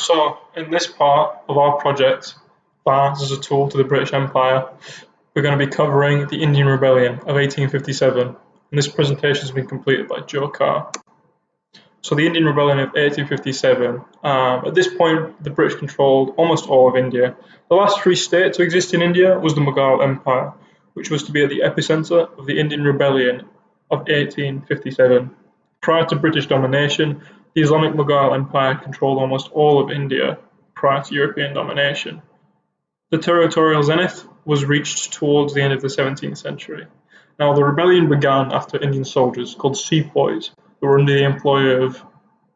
So, in this part of our project, Bars as a Tool to the British Empire, we're going to be covering the Indian Rebellion of 1857, and this presentation has been completed by Joe Carr. So, the Indian Rebellion of 1857, at this point, the British controlled almost all of India. The last free state to exist in India was the Mughal Empire, which was to be at the epicenter of the Indian Rebellion of 1857. Prior to British domination, the Islamic Mughal Empire controlled almost all of India prior to European domination. The territorial zenith was reached towards the end of the 17th century. Now, the rebellion began after Indian soldiers called sepoys, who were under the employ of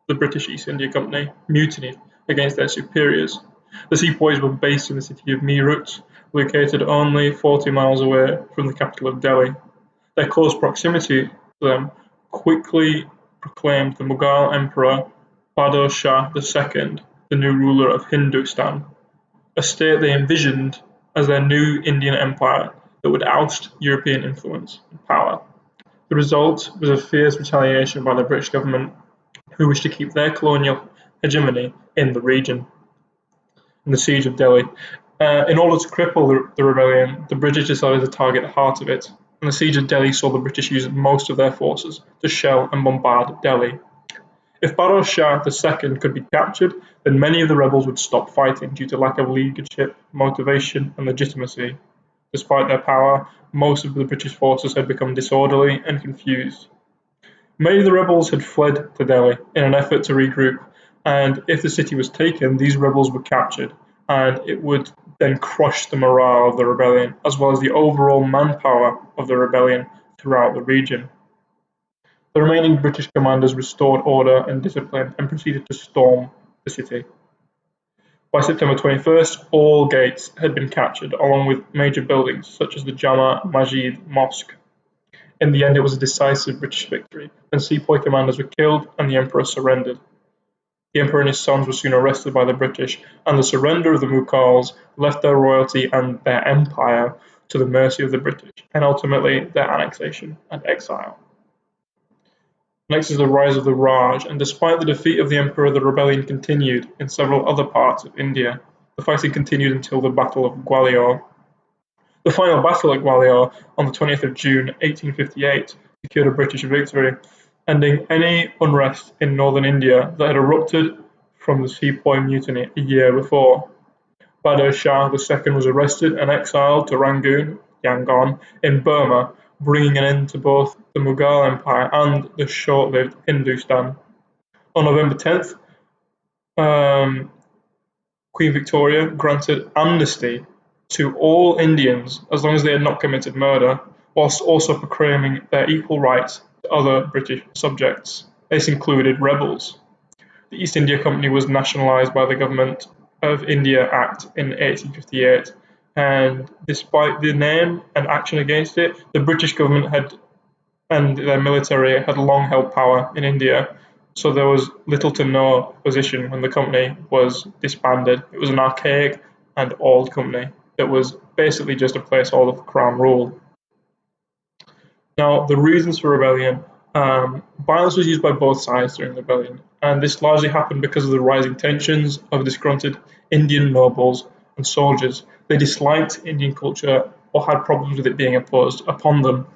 the British East India Company, mutinied against their superiors. The sepoys were based in the city of Meerut, located only 40 miles away from the capital of Delhi. Their close proximity to them quickly proclaimed the Mughal Emperor Bahadur Shah II the new ruler of Hindustan, a state they envisioned as their new Indian empire that would oust European influence and power. The result was a fierce retaliation by the British government, who wished to keep their colonial hegemony in the region. In the siege of Delhi, in order to cripple the rebellion, the British decided to target the heart of it, and the siege of Delhi saw the British use most of their forces to shell and bombard Delhi. If Bahadur Shah II could be captured, then many of the rebels would stop fighting due to lack of leadership, motivation, and legitimacy. Despite their power, most of the British forces had become disorderly and confused. Many of the rebels had fled to Delhi in an effort to regroup, and if the city was taken, these rebels were captured, and it would then crush the morale of the rebellion, as well as the overall manpower of the rebellion throughout the region. The remaining British commanders restored order and discipline and proceeded to storm the city. By September 21st, all gates had been captured, along with major buildings such as the Jama Masjid Mosque. In the end, it was a decisive British victory, and sepoy commanders were killed and the emperor surrendered. The emperor and his sons were soon arrested by the British, and the surrender of the Mughals left their royalty and their empire to the mercy of the British, and ultimately their annexation and exile. Next is the rise of the Raj, and despite the defeat of the emperor, the rebellion continued in several other parts of India. The fighting continued until the Battle of Gwalior. The final battle at Gwalior on the 20th of June 1858 secured a British victory, ending any unrest in northern India that had erupted from the sepoy mutiny a year before. Bahadur Shah II was arrested and exiled to Rangoon, Yangon, in Burma, bringing an end to both the Mughal Empire and the short-lived Hindustan. On November 10th, Queen Victoria granted amnesty to all Indians as long as they had not committed murder, whilst also proclaiming their equal rights to other British subjects. This included rebels. The East India Company was nationalised by the Government of India Act in 1858, and despite the name and action against it, the British government and their military had long held power in India, so there was little to no opposition when the company was disbanded. It was an archaic and old company that was basically just a placeholder for Crown rule. Now, the reasons for rebellion. Violence was used by both sides during the rebellion, and this largely happened because of the rising tensions of disgruntled Indian nobles and soldiers. They disliked Indian culture or had problems with it being imposed upon them.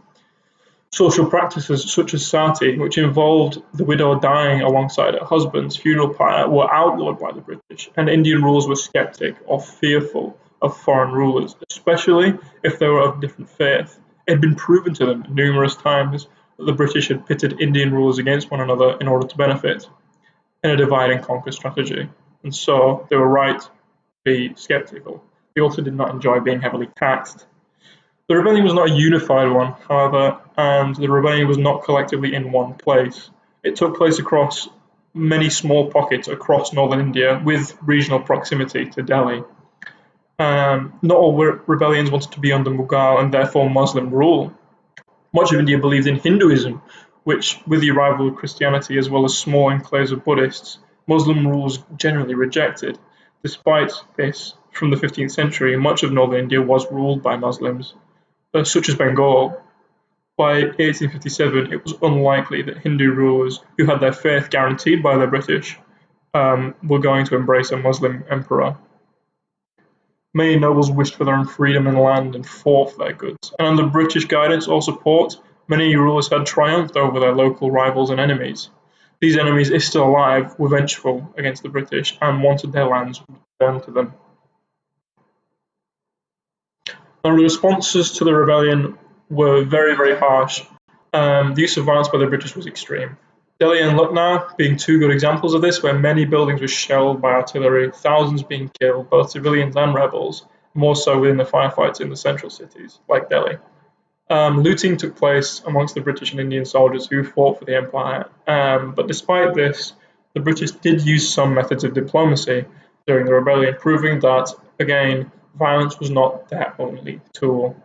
Social practices such as sati, which involved the widow dying alongside her husband's funeral pyre, were outlawed by the British, and Indian rulers were skeptic or fearful of foreign rulers, especially if they were of different faith. It had been proven to them numerous times that the British had pitted Indian rulers against one another in order to benefit in a divide and conquer strategy, and so they were right to be skeptical. They also did not enjoy being heavily taxed. The rebellion was not a unified one, however, and the rebellion was not collectively in one place. It took place across many small pockets across northern India with regional proximity to Delhi. Not all rebellions wanted to be under Mughal and therefore Muslim rule. Much of India believed in Hinduism, which, with the arrival of Christianity as well as small enclaves of Buddhists, Muslim rule was generally rejected. Despite this, from the 15th century, much of northern India was ruled by Muslims, such as Bengal. By 1857, it was unlikely that Hindu rulers, who had their faith guaranteed by the British, were going to embrace a Muslim emperor. Many nobles wished for their own freedom and land and fought for their goods, and under British guidance or support, many rulers had triumphed over their local rivals and enemies. These enemies, if still alive, were vengeful against the British and wanted their lands returned to them. Now, the responses to the rebellion were very, very harsh. The use of violence by the British was extreme. Delhi and Lucknow being two good examples of this, where many buildings were shelled by artillery, thousands being killed, both civilians and rebels, more so within the firefights in the central cities, like Delhi. Looting took place amongst the British and Indian soldiers who fought for the empire, but despite this, the British did use some methods of diplomacy during the rebellion, proving that, again, violence was not their only tool.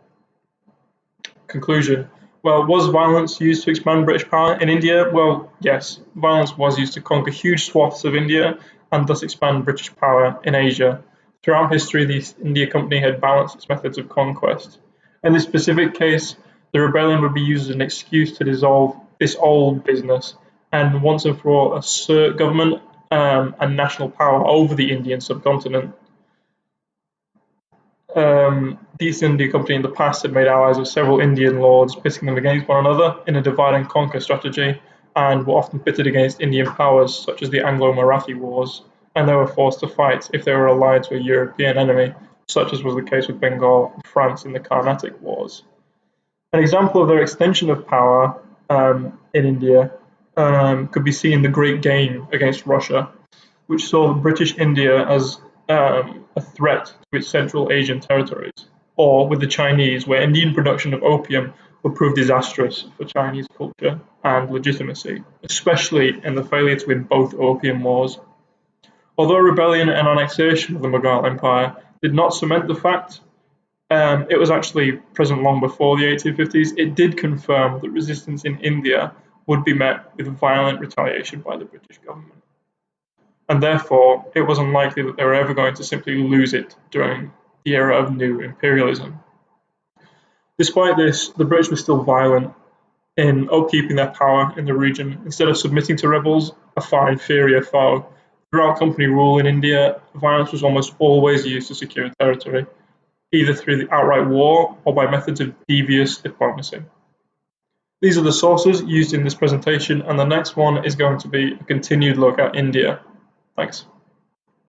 Conclusion. Well, was violence used to expand British power in India? Well, yes, violence was used to conquer huge swaths of India and thus expand British power in Asia. Throughout history, the East India Company had balanced its methods of conquest. In this specific case, the rebellion would be used as an excuse to dissolve this old business and once and for all assert government and national power over the Indian subcontinent. The East India Company in the past had made allies of several Indian lords, pitting them against one another in a divide and conquer strategy, and were often pitted against Indian powers such as the Anglo-Marathi Wars, and they were forced to fight if they were allied to a European enemy, such as was the case with Bengal and France in the Carnatic Wars. An example of their extension of power in India could be seen in the Great Game against Russia, which saw British India as a threat to its Central Asian territories, or with the Chinese, where Indian production of opium would prove disastrous for Chinese culture and legitimacy, especially in the failure to win both opium wars. Although rebellion and annexation of the Mughal Empire did not cement the fact, it was actually present long before the 1850s, it did confirm that resistance in India would be met with violent retaliation by the British government. And therefore, it was unlikely that they were ever going to simply lose it during the era of new imperialism. Despite this, the British were still violent in upkeeping their power in the region. Instead of submitting to rebels, a far inferior foe, throughout company rule in India, violence was almost always used to secure territory, either through the outright war or by methods of devious diplomacy. These are the sources used in this presentation, and the next one is going to be a continued look at India. Thanks.